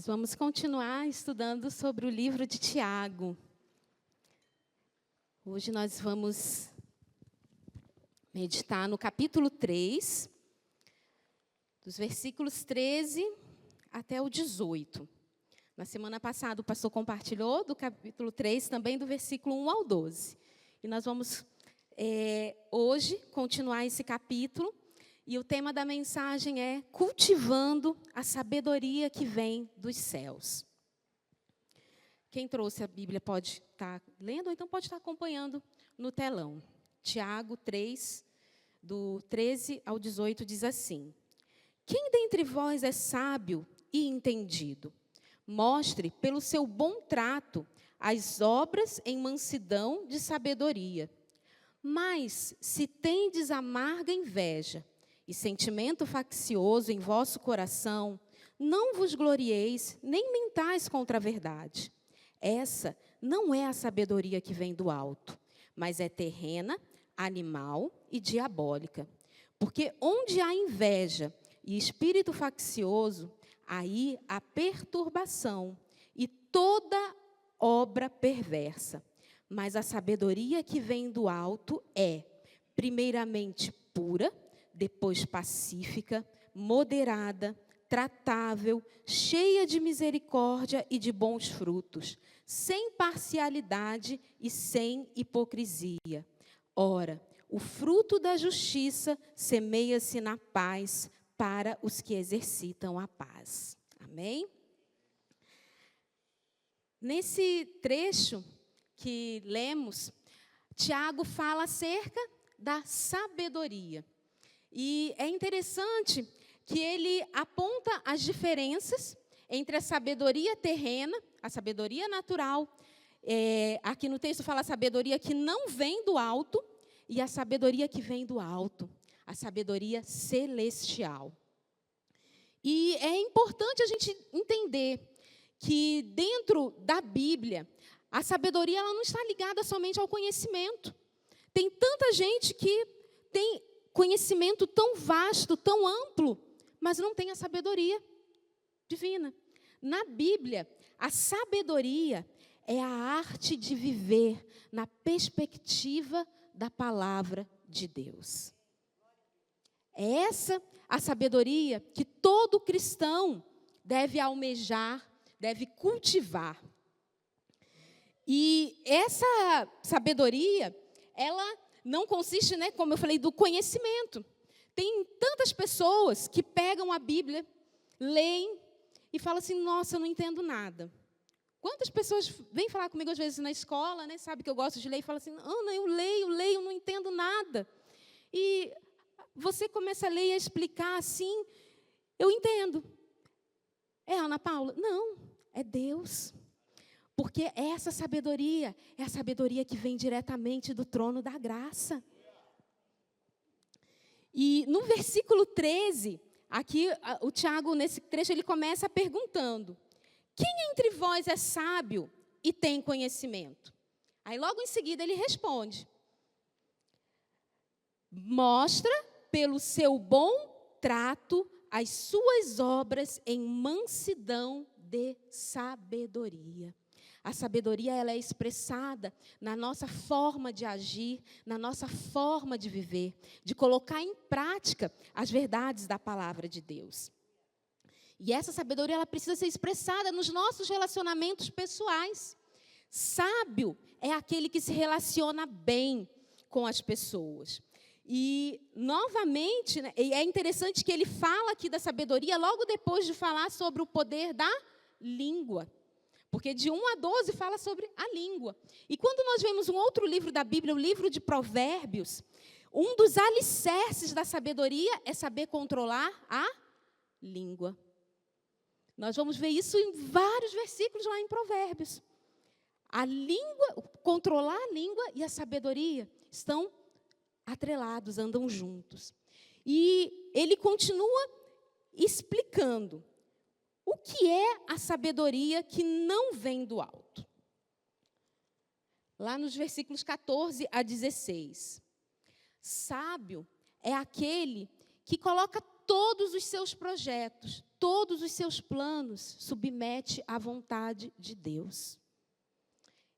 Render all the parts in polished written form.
Nós vamos continuar estudando sobre o livro de Tiago. Hoje nós vamos meditar no capítulo 3, dos versículos 13 até o 18. Na semana passada, o pastor compartilhou do capítulo 3, também do versículo 1 ao 12. E nós vamos, hoje, continuar esse capítulo. E o tema da mensagem é cultivando a sabedoria que vem dos céus. Quem trouxe a Bíblia pode estar lendo, ou então pode estar acompanhando no telão. Tiago 3, do 13 ao 18, diz assim: Quem dentre vós é sábio e entendido? Mostre, pelo seu bom trato, as obras em mansidão de sabedoria. Mas, se tendes amarga inveja e sentimento faccioso em vosso coração, não vos glorieis, nem mentais contra a verdade. Essa não é a sabedoria que vem do alto, mas é terrena, animal e diabólica. Porque onde há inveja e espírito faccioso, aí há perturbação e toda obra perversa. Mas a sabedoria que vem do alto é, primeiramente, pura, depois pacífica, moderada, tratável, cheia de misericórdia e de bons frutos, sem parcialidade e sem hipocrisia. Ora, o fruto da justiça semeia-se na paz para os que exercitam a paz. Amém? Nesse trecho que lemos, Tiago fala acerca da sabedoria. E é interessante que ele aponta as diferenças entre a sabedoria terrena, a sabedoria natural, aqui no texto fala a sabedoria que não vem do alto, e a sabedoria que vem do alto, a sabedoria celestial. E é importante a gente entender que dentro da Bíblia, a sabedoria ela não está ligada somente ao conhecimento. Tem tanta gente que tem conhecimento tão vasto, tão amplo, mas não tem a sabedoria divina. Na Bíblia, a sabedoria é a arte de viver na perspectiva da palavra de Deus. É essa a sabedoria que todo cristão deve almejar, deve cultivar. E essa sabedoria, ela não consiste, como eu falei, do conhecimento. Tem tantas pessoas que pegam a Bíblia, leem e falam assim, nossa, eu não entendo nada. Quantas pessoas vêm falar comigo, às vezes, na escola, sabe que eu gosto de ler, e falam assim, Ana, eu leio, não entendo nada. E você começa a ler e a explicar assim, eu entendo. É Ana Paula? Não, é Deus. Porque essa sabedoria é a sabedoria que vem diretamente do trono da graça. E no versículo 13, aqui o Tiago, nesse trecho, ele começa perguntando: quem entre vós é sábio e tem conhecimento? Aí logo em seguida ele responde: mostra pelo seu bom trato as suas obras em mansidão de sabedoria. A sabedoria ela é expressada na nossa forma de agir, na nossa forma de viver, de colocar em prática as verdades da palavra de Deus. E essa sabedoria ela precisa ser expressada nos nossos relacionamentos pessoais. Sábio é aquele que se relaciona bem com as pessoas. E, novamente, é interessante que ele fala aqui da sabedoria logo depois de falar sobre o poder da língua. Porque de 1 a 12 fala sobre a língua. E quando nós vemos um outro livro da Bíblia, o livro de Provérbios, um dos alicerces da sabedoria é saber controlar a língua. Nós vamos ver isso em vários versículos lá em Provérbios. A língua, controlar a língua e a sabedoria estão atrelados, andam juntos. E ele continua explicando o que é a sabedoria que não vem do alto. Lá nos versículos 14 a 16. Sábio é aquele que coloca todos os seus projetos, todos os seus planos submete à vontade de Deus.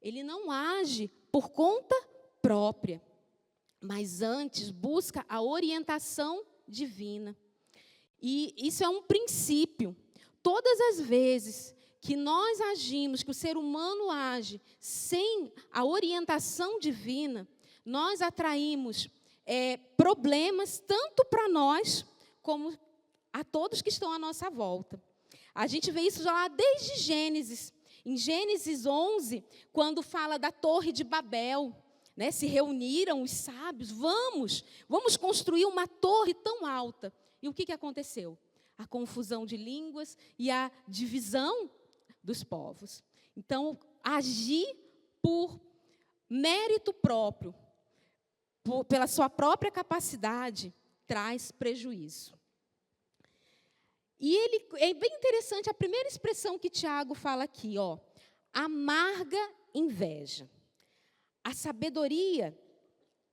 Ele não age por conta própria, mas antes busca a orientação divina. E isso é um princípio. Todas as vezes que nós agimos, que o ser humano age sem a orientação divina, nós atraímos problemas tanto para nós como a todos que estão à nossa volta. A gente vê isso já lá desde Gênesis. Em Gênesis 11, quando fala da Torre de Babel, né, se reuniram os sábios, vamos construir uma torre tão alta. E o que aconteceu? A confusão de línguas e a divisão dos povos. Então, agir por mérito próprio, pela sua própria capacidade, traz prejuízo. E é bem interessante a primeira expressão que Tiago fala aqui, amarga inveja. A sabedoria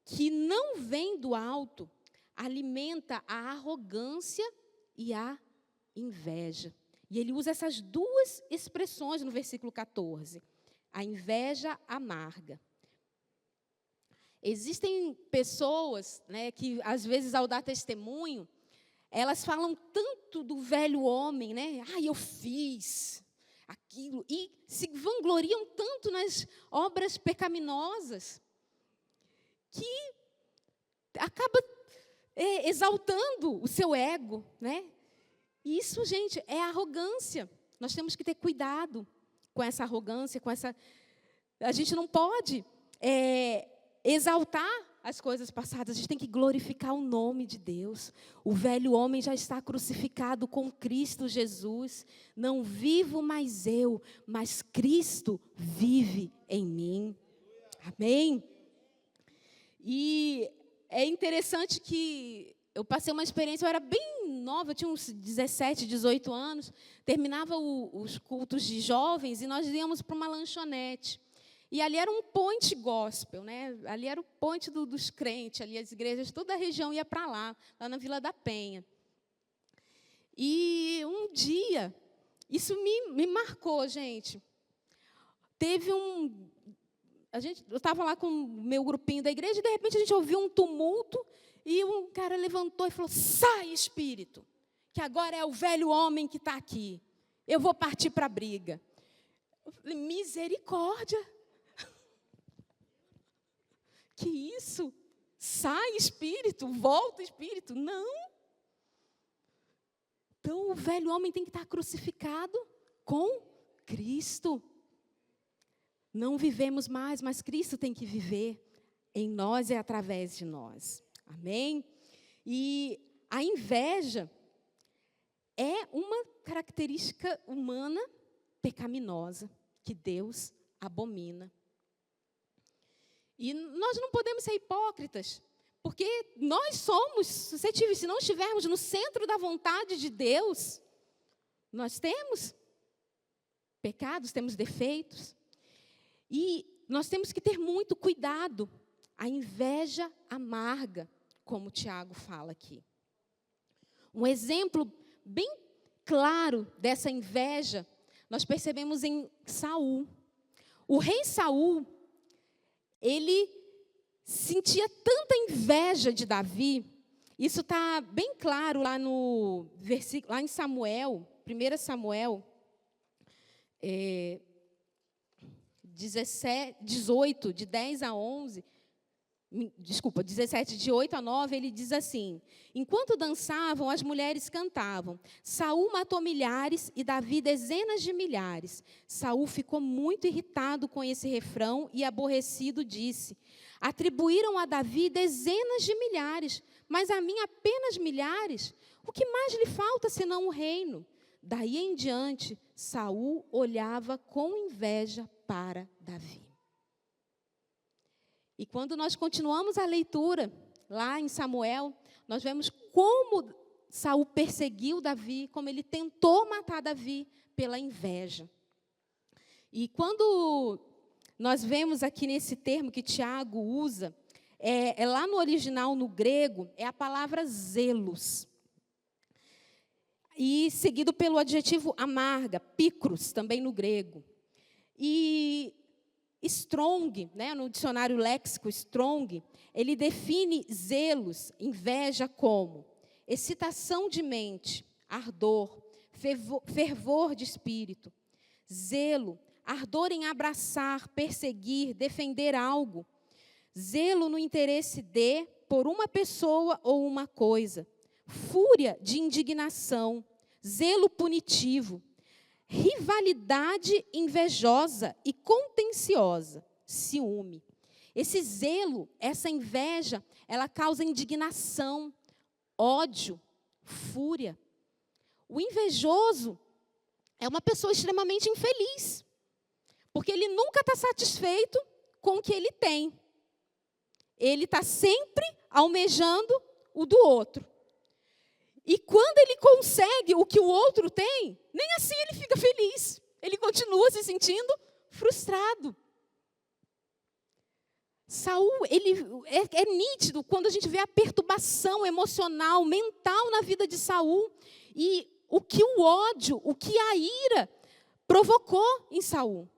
que não vem do alto alimenta a arrogância e a inveja. E ele usa essas duas expressões no versículo 14. A inveja amarga. Existem pessoas, né, que, às vezes, ao dar testemunho, elas falam tanto do velho homem, né? Eu fiz aquilo. E se vangloriam tanto nas obras pecaminosas, que acaba exaltando o seu ego, né? E isso, gente, é arrogância. Nós temos que ter cuidado com essa arrogância, A gente não pode exaltar as coisas passadas, a gente tem que glorificar o nome de Deus. O velho homem já está crucificado com Cristo Jesus. Não vivo mais eu, mas Cristo vive em mim. Amém? E é interessante que eu passei uma experiência, eu era bem nova, eu tinha uns 17, 18 anos, terminava os cultos de jovens e nós íamos para uma lanchonete. E ali era um point gospel, né? Ali era o point dos crentes, ali as igrejas, toda a região ia para lá na Vila da Penha. E um dia, isso me marcou, gente. Teve eu estava lá com o meu grupinho da igreja e, de repente, a gente ouviu um tumulto e um cara levantou e falou: sai, espírito, que agora é o velho homem que está aqui. Eu vou partir para a briga. Eu falei: misericórdia. Que isso? Sai, espírito, volta, espírito. Não. Então, o velho homem tem que estar crucificado com Cristo. Não vivemos mais, mas Cristo tem que viver em nós e através de nós. Amém? E a inveja é uma característica humana pecaminosa que Deus abomina. E nós não podemos ser hipócritas, porque nós somos suscetíveis. Se não estivermos no centro da vontade de Deus, nós temos pecados, temos defeitos. E nós temos que ter muito cuidado. A inveja amarga, como o Tiago fala aqui. Um exemplo bem claro dessa inveja, nós percebemos em Saul. O rei Saul, ele sentia tanta inveja de Davi, isso está bem claro lá no versículo, lá em Samuel, 1 Samuel 18, de 10 a 11, desculpa, 17, de 8 a 9, ele diz assim: enquanto dançavam, as mulheres cantavam. Saul matou milhares e Davi dezenas de milhares. Saul ficou muito irritado com esse refrão e, aborrecido, disse: atribuíram a Davi dezenas de milhares, mas a mim apenas milhares. O que mais lhe falta senão o reino? Daí em diante, Saul olhava com inveja para Davi. E quando nós continuamos a leitura, lá em Samuel, nós vemos como Saul perseguiu Davi, como ele tentou matar Davi pela inveja. E quando nós vemos aqui nesse termo que Tiago usa, lá no original, no grego, é a palavra zelos. e seguido pelo adjetivo amarga, picros, também no grego. E Strong, né, no dicionário léxico Strong, ele define zelos, inveja, como excitação de mente, ardor, fervor de espírito, zelo, ardor em abraçar, perseguir, defender algo, zelo no interesse de, por uma pessoa ou uma coisa, fúria de indignação, zelo punitivo, rivalidade invejosa e contenciosa, ciúme. Esse zelo, essa inveja, ela causa indignação, ódio, fúria. O invejoso é uma pessoa extremamente infeliz, porque ele nunca está satisfeito com o que ele tem. Ele está sempre almejando o do outro. E quando ele consegue o que o outro tem, nem assim ele fica feliz. Ele continua se sentindo frustrado. Saul, ele é nítido quando a gente vê a perturbação emocional, mental na vida de Saul. E o que o ódio, o que a ira provocou em Saul.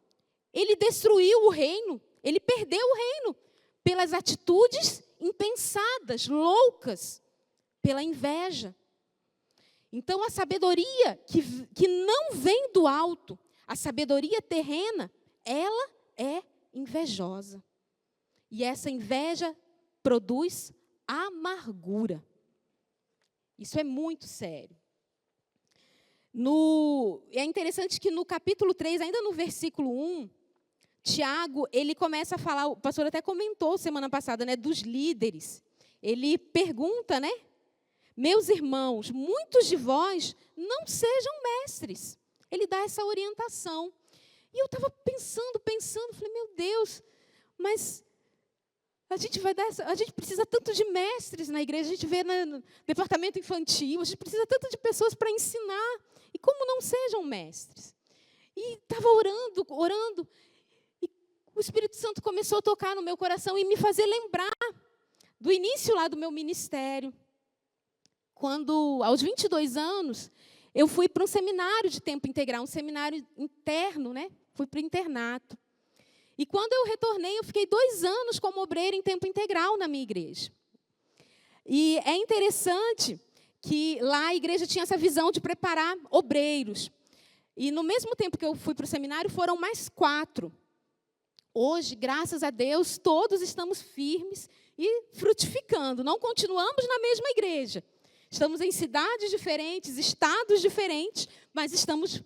Ele destruiu o reino, ele perdeu o reino pelas atitudes impensadas, loucas, pela inveja. Então, a sabedoria que não vem do alto, a sabedoria terrena, ela é invejosa. E essa inveja produz amargura. Isso é muito sério. É interessante que no capítulo 3, ainda no versículo 1, Tiago, ele começa a falar, o pastor até comentou semana passada, né, dos líderes. Ele pergunta, né? Meus irmãos, muitos de vós não sejam mestres. Ele dá essa orientação. E eu estava pensando, falei, meu Deus, mas a gente precisa tanto de mestres na igreja, a gente vê no departamento infantil, a gente precisa tanto de pessoas para ensinar. E como não sejam mestres? E estava orando, e o Espírito Santo começou a tocar no meu coração e me fazer lembrar do início lá do meu ministério. Quando, aos 22 anos, eu fui para um seminário de tempo integral, um seminário interno, né? Fui para o internato. E quando eu retornei, eu fiquei 2 anos como obreira em tempo integral na minha igreja. E é interessante que lá a igreja tinha essa visão de preparar obreiros. E no mesmo tempo que eu fui para o seminário, foram mais 4. Hoje, graças a Deus, todos estamos firmes e frutificando. Não continuamos na mesma igreja. Estamos em cidades diferentes, estados diferentes, mas estamos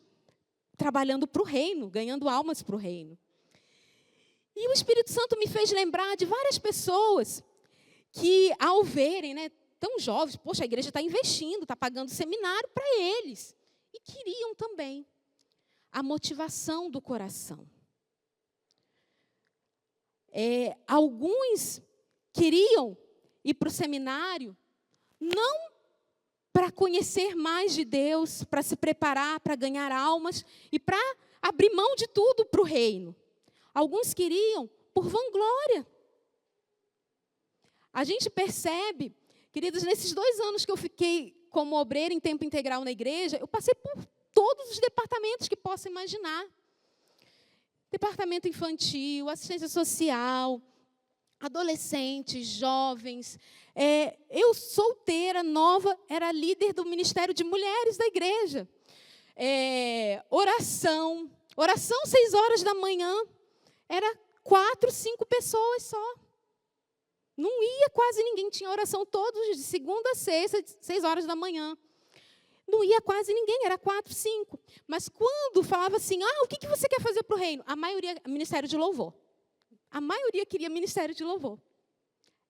trabalhando para o reino, ganhando almas para o reino. E o Espírito Santo me fez lembrar de várias pessoas que, ao verem, né, tão jovens, poxa, a igreja está investindo, está pagando seminário para eles. E queriam também a motivação do coração. Alguns queriam ir para o seminário, não para conhecer mais de Deus, para se preparar, para ganhar almas e para abrir mão de tudo para o reino. Alguns queriam por vanglória. A gente percebe, queridos, nesses 2 anos que eu fiquei como obreira em tempo integral na igreja, eu passei por todos os departamentos que possa imaginar. Departamento infantil, assistência social, adolescentes, jovens. Eu, solteira, nova, era líder do Ministério de Mulheres da igreja. Oração 6 horas da manhã. Era 4, 5 pessoas só. Não ia quase ninguém. Tinha oração todos de segunda a sexta, 6 horas da manhã. Não ia quase ninguém, era 4, 5. Mas quando falava assim, o que você quer fazer para o reino? A maioria, ministério de louvor. A maioria queria ministério de louvor.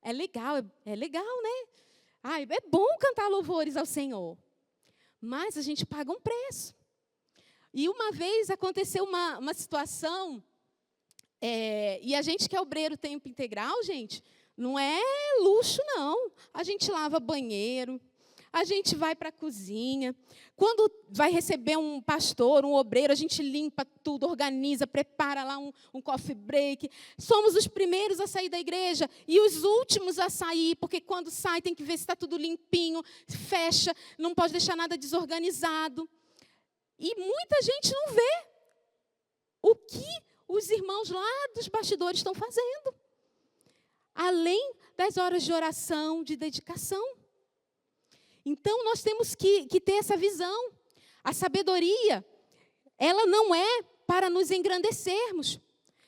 É legal, né? É bom cantar louvores ao Senhor. Mas a gente paga um preço. E uma vez aconteceu uma situação, e a gente que é obreiro tempo integral, gente, não é luxo, não. A gente lava banheiro, a gente vai para a cozinha. Quando vai receber um pastor, um obreiro, a gente limpa tudo, organiza, prepara lá um coffee break. Somos os primeiros a sair da igreja e os últimos a sair, porque quando sai tem que ver se está tudo limpinho, fecha, não pode deixar nada desorganizado. E muita gente não vê o que os irmãos lá dos bastidores estão fazendo. Além das horas de oração, de dedicação. Então, nós temos que ter essa visão. A sabedoria, ela não é para nos engrandecermos.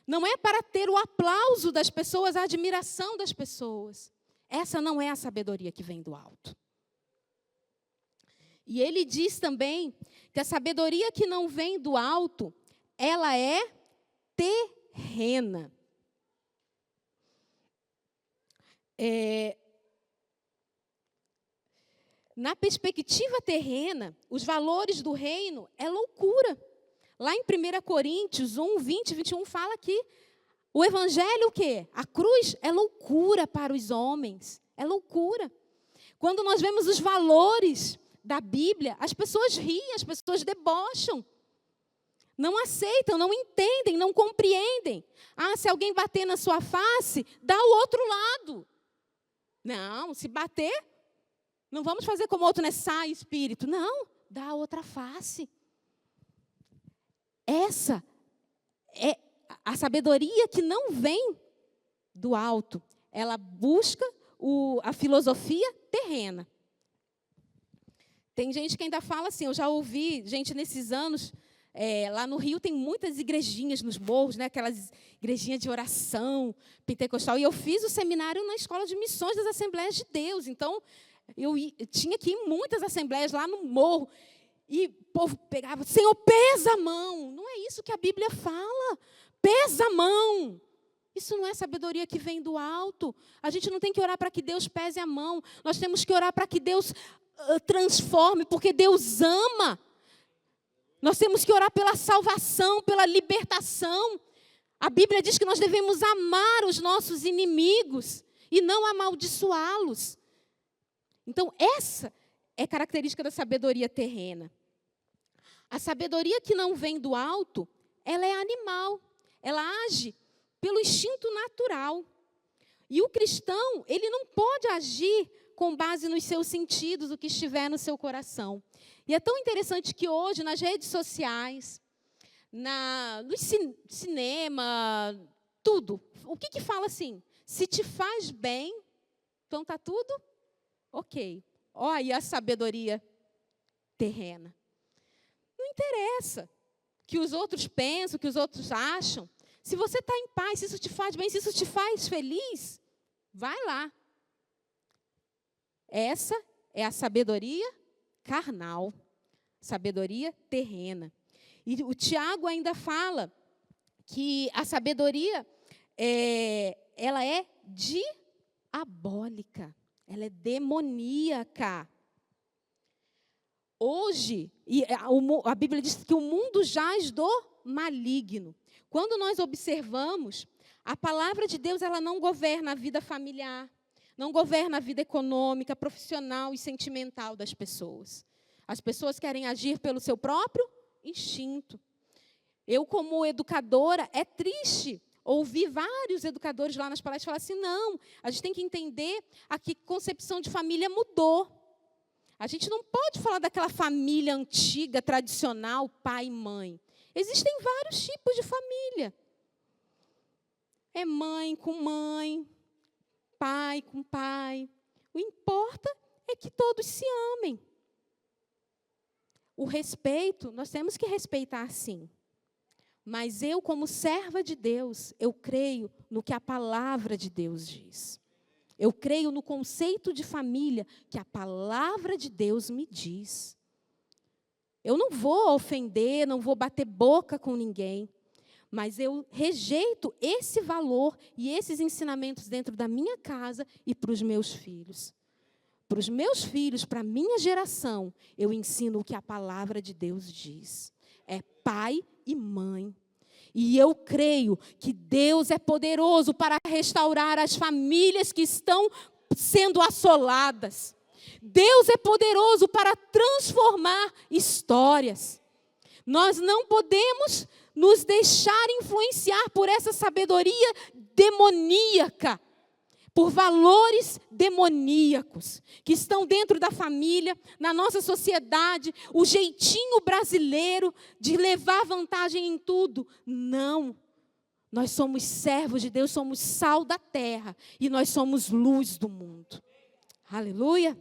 Não é para ter o aplauso das pessoas, a admiração das pessoas. Essa não é a sabedoria que vem do alto. E ele diz também que a sabedoria que não vem do alto, ela é terrena. Na perspectiva terrena, os valores do reino é loucura. Lá em 1 Coríntios 1, 20 e 21 fala que o evangelho, o quê? A cruz é loucura para os homens. É loucura. Quando nós vemos os valores da Bíblia, as pessoas riem, as pessoas debocham. Não aceitam, não entendem, não compreendem. Ah, se alguém bater na sua face, dá o outro lado. Não, se bater, não vamos fazer como outro, né? Sai, espírito. Não, dá a outra face. Essa é a sabedoria que não vem do alto. Ela busca a filosofia terrena. Tem gente que ainda fala assim, eu já ouvi gente nesses anos, lá no Rio tem muitas igrejinhas nos morros, né? Aquelas igrejinhas de oração pentecostal. E eu fiz o seminário na Escola de Missões das Assembleias de Deus. Então, eu tinha que ir em muitas assembleias lá no morro. E o povo pegava, Senhor, pesa a mão. Não é isso que a Bíblia fala. Pesa a mão. Isso não é sabedoria que vem do alto. A gente não tem que orar para que Deus pese a mão. Nós temos que orar para que Deus transforme, porque Deus ama. Nós temos que orar pela salvação, pela libertação. A Bíblia diz que nós devemos amar os nossos inimigos e não amaldiçoá-los. Então, essa é característica da sabedoria terrena. A sabedoria que não vem do alto, ela é animal. Ela age pelo instinto natural. E o cristão, ele não pode agir com base nos seus sentidos, o que estiver no seu coração. E é tão interessante que hoje, nas redes sociais, no cinema, tudo. O que fala assim? Se te faz bem, então está tudo ok. Olha aí a sabedoria terrena. Não interessa o que os outros pensam, o que os outros acham. Se você está em paz, se isso te faz bem, se isso te faz feliz, vai lá. Essa é a sabedoria carnal, sabedoria terrena. E o Tiago ainda fala que a sabedoria, ela é diabólica, ela é demoníaca. Hoje, a Bíblia diz que o mundo jaz do maligno. Quando nós observamos, a palavra de Deus, ela não governa a vida familiar, não governa a vida econômica, profissional e sentimental das pessoas. As pessoas querem agir pelo seu próprio instinto. Eu, como educadora, é triste ouvir vários educadores lá nas palestras falar assim, não, a gente tem que entender a que concepção de família mudou. A gente não pode falar daquela família antiga, tradicional, pai e mãe. Existem vários tipos de família. É mãe com mãe, pai com pai. O que importa é que todos se amem. O respeito, nós temos que respeitar sim. Mas eu, como serva de Deus, eu creio no que a palavra de Deus diz. Eu creio no conceito de família que a palavra de Deus me diz. Eu não vou ofender, não vou bater boca com ninguém. Mas eu rejeito esse valor e esses ensinamentos dentro da minha casa e para os meus filhos. Para os meus filhos, para a minha geração, eu ensino o que a palavra de Deus diz. É pai e mãe. E eu creio que Deus é poderoso para restaurar as famílias que estão sendo assoladas. Deus é poderoso para transformar histórias. Nós não podemos nos deixar influenciar por essa sabedoria demoníaca, por valores demoníacos que estão dentro da família, na nossa sociedade, o jeitinho brasileiro de levar vantagem em tudo. Não. Nós somos servos de Deus, somos sal da terra e nós somos luz do mundo. Aleluia.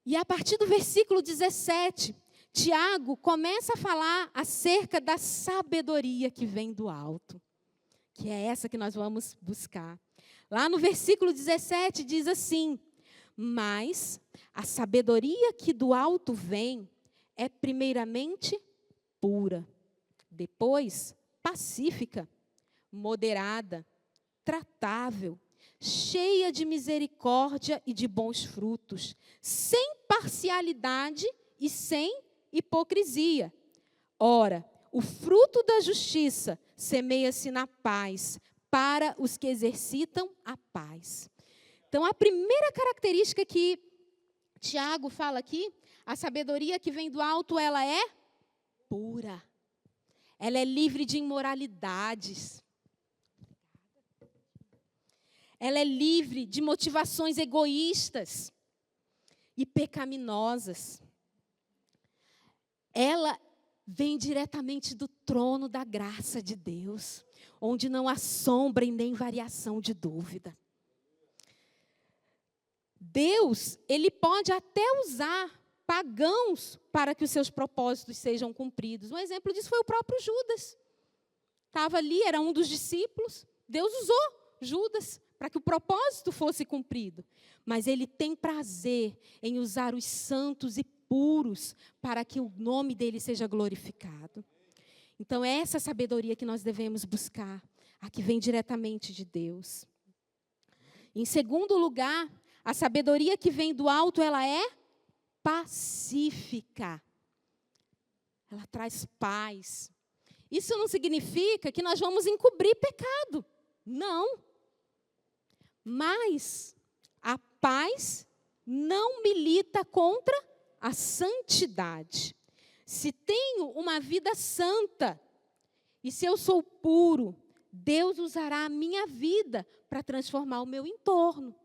E a partir do versículo 17, Tiago começa a falar acerca da sabedoria que vem do alto, que é essa que nós vamos buscar. Lá no versículo 17 diz assim: mas a sabedoria que do alto vem é primeiramente pura, depois pacífica, moderada, tratável, cheia de misericórdia e de bons frutos, sem parcialidade e sem hipocrisia. Ora, o fruto da justiça semeia-se na paz, para os que exercitam a paz. Então, a primeira característica que Tiago fala aqui, a sabedoria que vem do alto, ela é pura. Ela é livre de imoralidades. Ela é livre de motivações egoístas e pecaminosas. Ela vem diretamente do trono da graça de Deus, onde não há sombra e nem variação de dúvida. Deus, Ele pode até usar pagãos para que os seus propósitos sejam cumpridos. Um exemplo disso foi o próprio Judas. Estava ali, era um dos discípulos. Deus usou Judas para que o propósito fosse cumprido. Mas Ele tem prazer em usar os santos e puros para que o nome dEle seja glorificado. Então, é essa sabedoria que nós devemos buscar, a que vem diretamente de Deus. Em segundo lugar, a sabedoria que vem do alto, ela é pacífica. Ela traz paz. Isso não significa que nós vamos encobrir pecado. Não. Mas a paz não milita contra a santidade. Se tenho uma vida santa, e se eu sou puro, Deus usará a minha vida para transformar o meu entorno.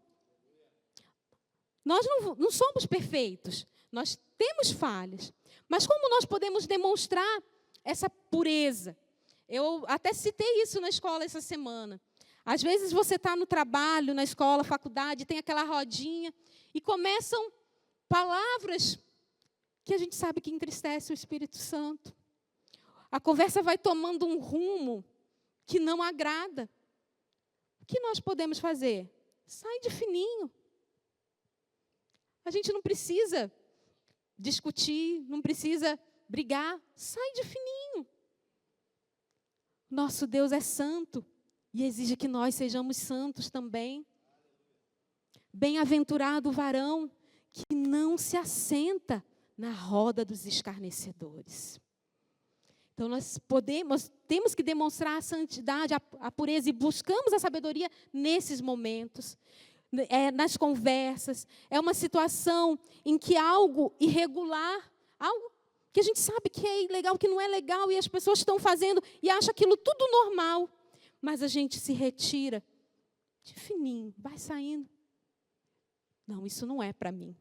Nós não somos perfeitos, nós temos falhas. Mas como nós podemos demonstrar essa pureza? Eu até citei isso na escola essa semana. Às vezes você está no trabalho, na escola, faculdade, tem aquela rodinha, e começam palavras que a gente sabe que entristece o Espírito Santo. A conversa vai tomando um rumo que não agrada. O que nós podemos fazer? Sai de fininho. A gente não precisa discutir, não precisa brigar. Sai de fininho. Nosso Deus é santo e exige que nós sejamos santos também. Bem-aventurado o varão que não se assenta na roda dos escarnecedores. Então, nós temos que demonstrar a santidade, a pureza, e buscamos a sabedoria nesses momentos, nas conversas. É uma situação em que algo irregular, algo que a gente sabe que é ilegal, que não é legal, e as pessoas estão fazendo e acham aquilo tudo normal, mas a gente se retira de fininho, vai saindo. Não, isso não é para mim.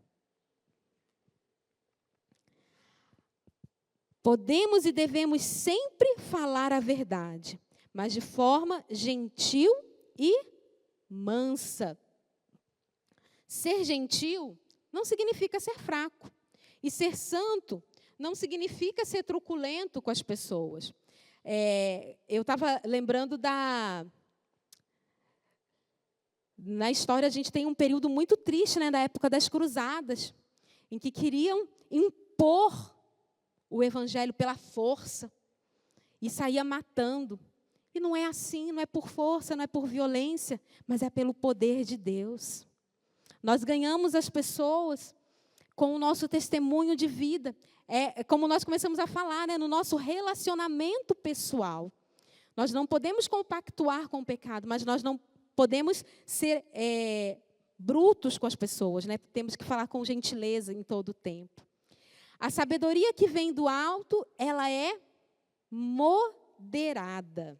Podemos e devemos sempre falar a verdade, mas de forma gentil e mansa. Ser gentil não significa ser fraco. E ser santo não significa ser truculento com as pessoas. Eu estava lembrando na história, a gente tem um período muito triste, né, da época das cruzadas, em que queriam impor o evangelho pela força e saía matando. E não é assim, não é por força, não é por violência, mas é pelo poder de Deus. Nós ganhamos as pessoas com o nosso testemunho de vida. É como nós começamos a falar, né, no nosso relacionamento pessoal. Nós não podemos compactuar com o pecado, mas nós não podemos ser brutos com as pessoas, né? Temos que falar com gentileza em todo o tempo. A sabedoria que vem do alto, ela é moderada.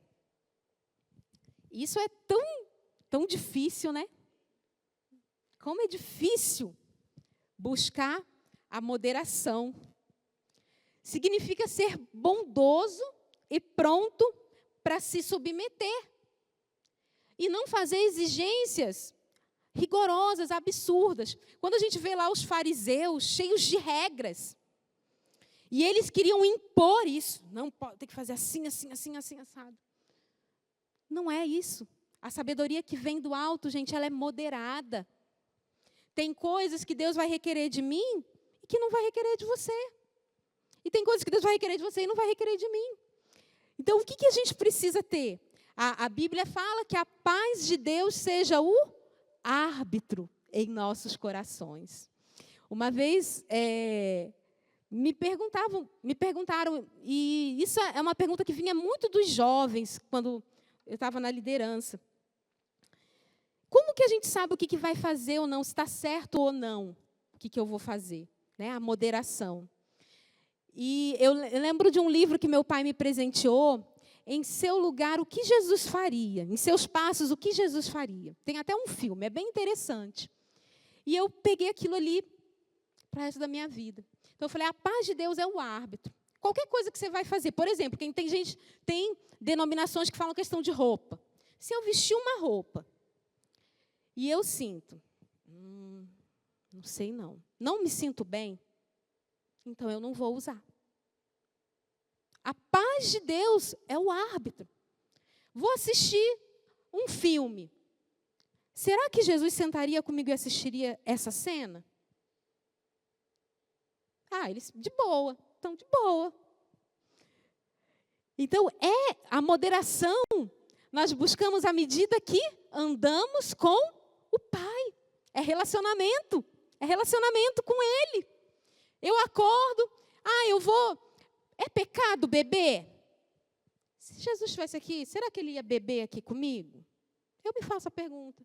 Isso é tão difícil, né? Como é difícil buscar a moderação. Significa ser bondoso e pronto para se submeter. E não fazer exigências rigorosas, absurdas. Quando a gente vê lá os fariseus cheios de regras, e eles queriam impor isso. Não, tem que fazer assim, assim, assim, assim, assado. Não é isso. A sabedoria que vem do alto, gente, ela é moderada. Tem coisas que Deus vai requerer de mim e que não vai requerer de você. E tem coisas que Deus vai requerer de você e não vai requerer de mim. Então, o que a gente precisa ter? A Bíblia fala que a paz de Deus seja o árbitro em nossos corações. Uma vez, me perguntaram, e isso é uma pergunta que vinha muito dos jovens, quando eu estava na liderança. Como que a gente sabe o que vai fazer ou não, se está certo ou não, o que eu vou fazer? Né? A moderação. E eu lembro de um livro que meu pai me presenteou, Em Seu Lugar, o que Jesus faria? Em Seus Passos, o que Jesus faria? Tem até um filme, é bem interessante. E eu peguei aquilo ali para o resto da minha vida. Então, eu falei, a paz de Deus é o árbitro. Qualquer coisa que você vai fazer, por exemplo, tem denominações que falam questão de roupa. Se eu vestir uma roupa e eu sinto, não sei não me sinto bem, então eu não vou usar. A paz de Deus é o árbitro. Vou assistir um filme. Será que Jesus sentaria comigo e assistiria essa cena? Eles de boa, estão de boa. Então, a moderação, nós buscamos à medida que andamos com o Pai. É relacionamento com Ele. Eu acordo, é pecado beber? Se Jesus estivesse aqui, será que Ele ia beber aqui comigo? Eu me faço a pergunta.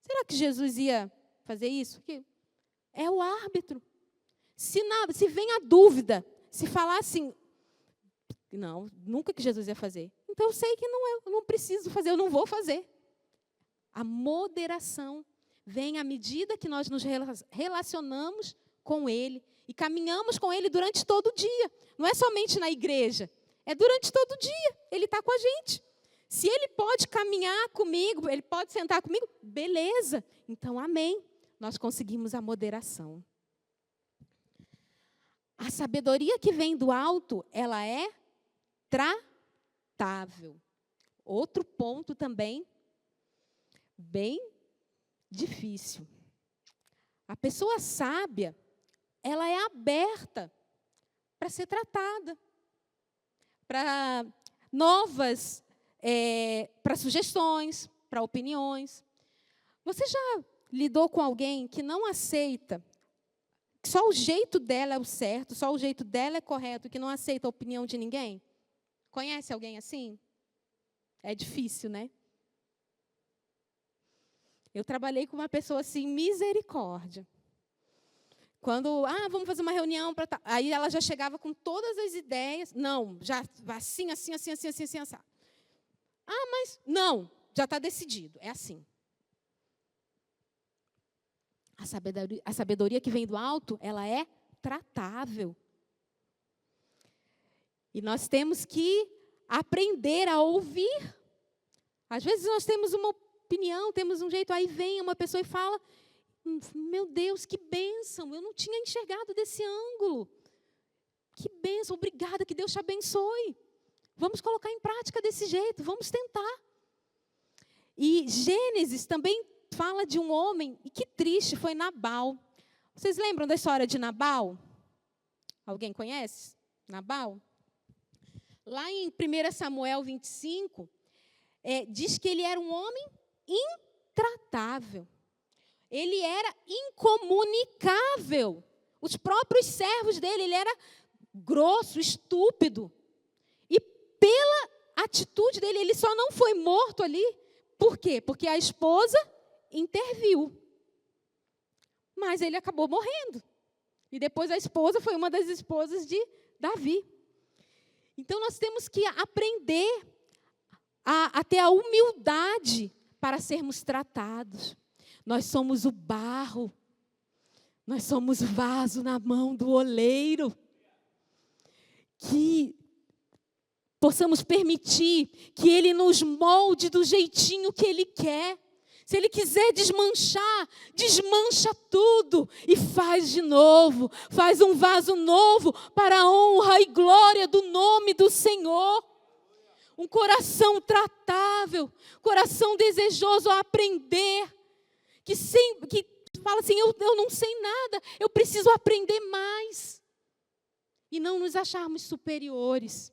Será que Jesus ia fazer isso? É o árbitro. Se vem a dúvida, se falar assim, não, nunca que Jesus ia fazer. Então eu sei que eu não preciso fazer, eu não vou fazer. A moderação vem à medida que nós nos relacionamos com Ele e caminhamos com Ele durante todo o dia. Não é somente na igreja, é durante todo o dia. Ele está com a gente. Se Ele pode caminhar comigo, Ele pode sentar comigo, beleza. Então, amém. Nós conseguimos a moderação. A sabedoria que vem do alto, ela é tratável. Outro ponto também bem difícil. A pessoa sábia, ela é aberta para ser tratada, para novas, para sugestões, para opiniões. Você já lidou com alguém que não aceita, que só o jeito dela é o certo, só o jeito dela é correto, que não aceita a opinião de ninguém? Conhece alguém assim? É difícil, né? Eu trabalhei com uma pessoa assim, misericórdia. Quando, vamos fazer uma reunião, aí ela já chegava com todas as ideias. Não, já assim, assim, assim, assim, assim, assim, assim. Mas não, já está decidido, é assim. A sabedoria que vem do alto, ela é tratável. E nós temos que aprender a ouvir. Às vezes nós temos uma opinião, temos um jeito, aí vem uma pessoa e fala, meu Deus, que bênção, eu não tinha enxergado desse ângulo. Que bênção, obrigada, que Deus te abençoe. Vamos colocar em prática desse jeito, vamos tentar. E Gênesis também fala de um homem, e que triste, foi Nabal. Vocês lembram da história de Nabal? Alguém conhece Nabal? Lá em 1 Samuel 25, diz que ele era um homem intratável. Ele era incomunicável. Os próprios servos dele, ele era grosso, estúpido. E pela atitude dele, ele só não foi morto ali. Por quê? Porque a esposa interviu. mas ele acabou morrendo. E depois a esposa foi uma das esposas de Davi. Então nós temos que aprender a ter a humildade para sermos tratados. Nós somos o barro, nós somos o vaso na mão do oleiro. Que possamos permitir que Ele nos molde do jeitinho que Ele quer. Se Ele quiser desmanchar, desmancha tudo e faz de novo. Faz um vaso novo para a honra e glória do nome do Senhor. Um coração tratável, coração desejoso a aprender. Que fala assim, eu não sei nada, eu preciso aprender mais. E não nos acharmos superiores.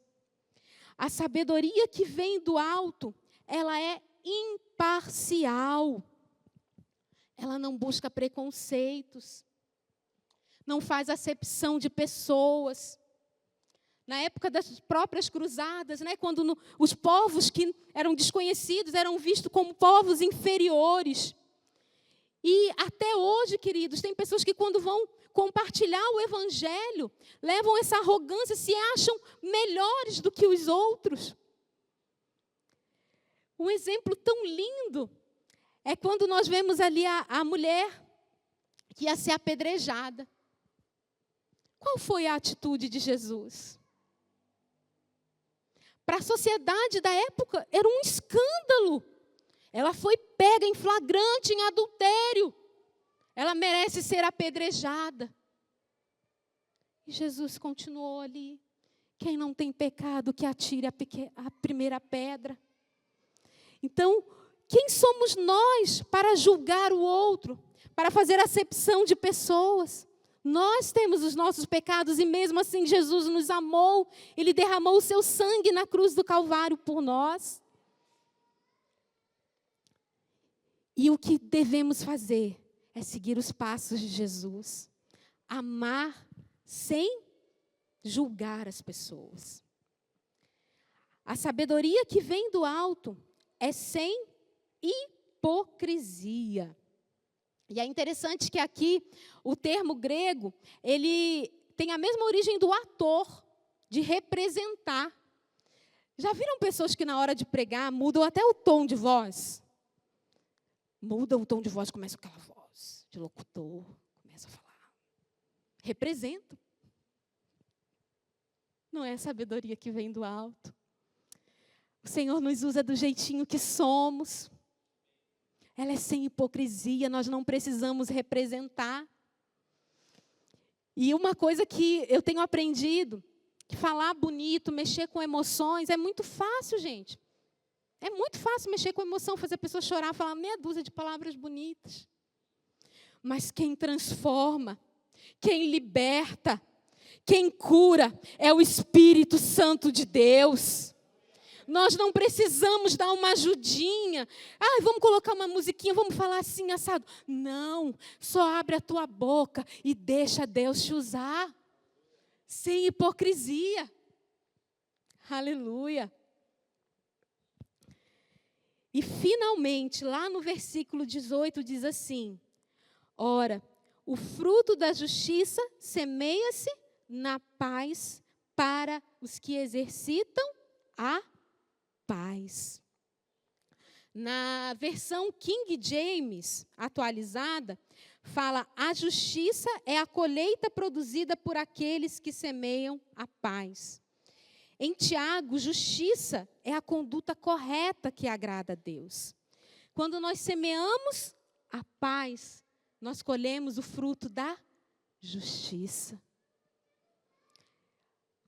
A sabedoria que vem do alto, ela é imparcial. Ela não busca preconceitos. Não faz acepção de pessoas. Na época das próprias cruzadas, né, quando os povos que eram desconhecidos eram vistos como povos inferiores. E até hoje, queridos, tem pessoas que quando vão compartilhar o evangelho, levam essa arrogância, se acham melhores do que os outros. Um exemplo tão lindo é quando nós vemos ali a mulher que ia ser apedrejada. Qual foi a atitude de Jesus? Para a sociedade da época, era um escândalo. Ela foi pega em flagrante, em adultério. Ela merece ser apedrejada. E Jesus continuou ali. Quem não tem pecado, que atire a primeira pedra. Então, quem somos nós para julgar o outro? Para fazer acepção de pessoas? Nós temos os nossos pecados e mesmo assim Jesus nos amou. Ele derramou o seu sangue na cruz do Calvário por nós. E o que devemos fazer é seguir os passos de Jesus. Amar sem julgar as pessoas. A sabedoria que vem do alto é sem hipocrisia. E é interessante que aqui o termo grego, ele tem a mesma origem do ator, de representar. Já viram pessoas que na hora de pregar mudam até o tom de voz? Muda o tom de voz, começa aquela voz de locutor, começa a falar. Representa. Não é a sabedoria que vem do alto. O Senhor nos usa do jeitinho que somos. Ela é sem hipocrisia, nós não precisamos representar. E uma coisa que eu tenho aprendido, que falar bonito, mexer com emoções, é muito fácil, gente. É muito fácil mexer com emoção, fazer a pessoa chorar, falar meia dúzia de palavras bonitas. Mas quem transforma, quem liberta, quem cura, é o Espírito Santo de Deus. Nós não precisamos dar uma ajudinha. Vamos colocar uma musiquinha, vamos falar assim, assado. Não, só abre a tua boca e deixa Deus te usar. Sem hipocrisia. Aleluia. E finalmente, lá no versículo 18, diz assim: ora, o fruto da justiça semeia-se na paz para os que exercitam a paz. Na versão King James atualizada, fala: a justiça é a colheita produzida por aqueles que semeiam a paz. Em Tiago, justiça é a conduta correta que agrada a Deus. Quando nós semeamos a paz, nós colhemos o fruto da justiça.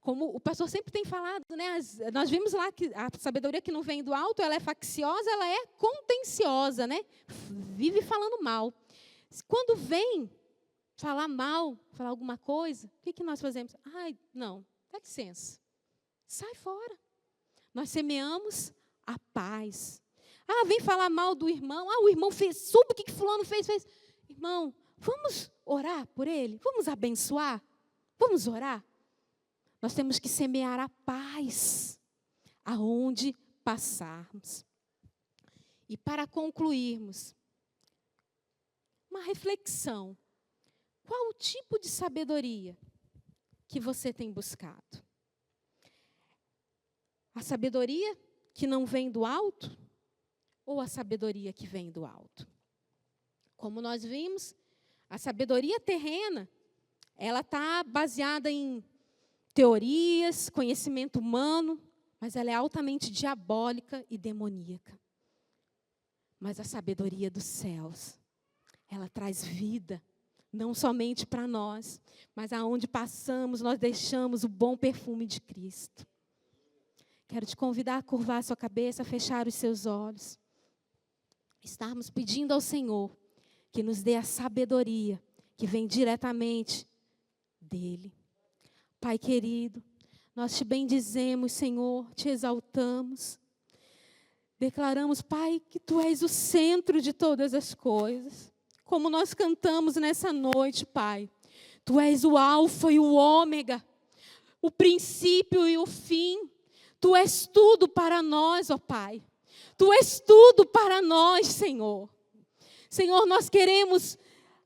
Como o pastor sempre tem falado, né? Nós vimos lá que a sabedoria que não vem do alto, ela é facciosa, ela é contenciosa, né? Vive falando mal. Quando vem falar mal, falar alguma coisa, o que nós fazemos? Não, dá licença. Sai fora. Nós semeamos a paz. Vem falar mal do irmão. O irmão fez, soube o que fulano fez. Irmão, vamos orar por ele? Vamos abençoar? Vamos orar? Nós temos que semear a paz aonde passarmos. E para concluirmos, uma reflexão. tipo de sabedoria que você tem buscado? A sabedoria que não vem do alto ou a sabedoria que vem do alto? Como nós vimos, a sabedoria terrena, ela está baseada em teorias, conhecimento humano, mas ela é altamente diabólica e demoníaca. Mas a sabedoria dos céus, ela traz vida, não somente para nós, mas aonde passamos, nós deixamos o bom perfume de Cristo. Quero te convidar a curvar a sua cabeça, a fechar os seus olhos. Estarmos pedindo ao Senhor que nos dê a sabedoria que vem diretamente dEle. Pai querido, nós te bendizemos, Senhor, te exaltamos. Declaramos, Pai, que Tu és o centro de todas as coisas. Como nós cantamos nessa noite, Pai. Tu és o alfa e o ômega, o princípio e o fim. Tu és tudo para nós, ó Pai. Tu és tudo para nós, Senhor. Senhor, nós queremos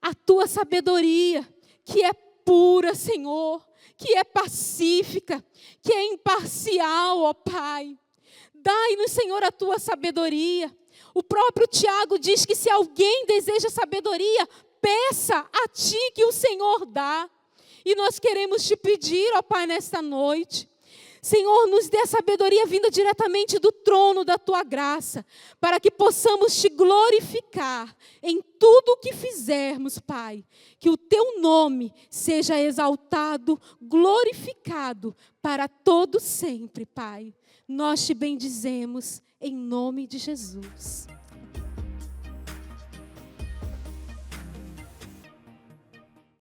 a Tua sabedoria, que é pura, Senhor, que é pacífica, que é imparcial, ó Pai. Dai-nos, Senhor, a Tua sabedoria. O próprio Tiago diz que se alguém deseja sabedoria, peça a Ti que o Senhor dá. E nós queremos Te pedir, ó Pai, nesta noite. Senhor, nos dê a sabedoria vinda diretamente do trono da Tua graça, para que possamos Te glorificar em tudo o que fizermos, Pai. Que o Teu nome seja exaltado, glorificado para todo sempre, Pai. Nós Te bendizemos em nome de Jesus.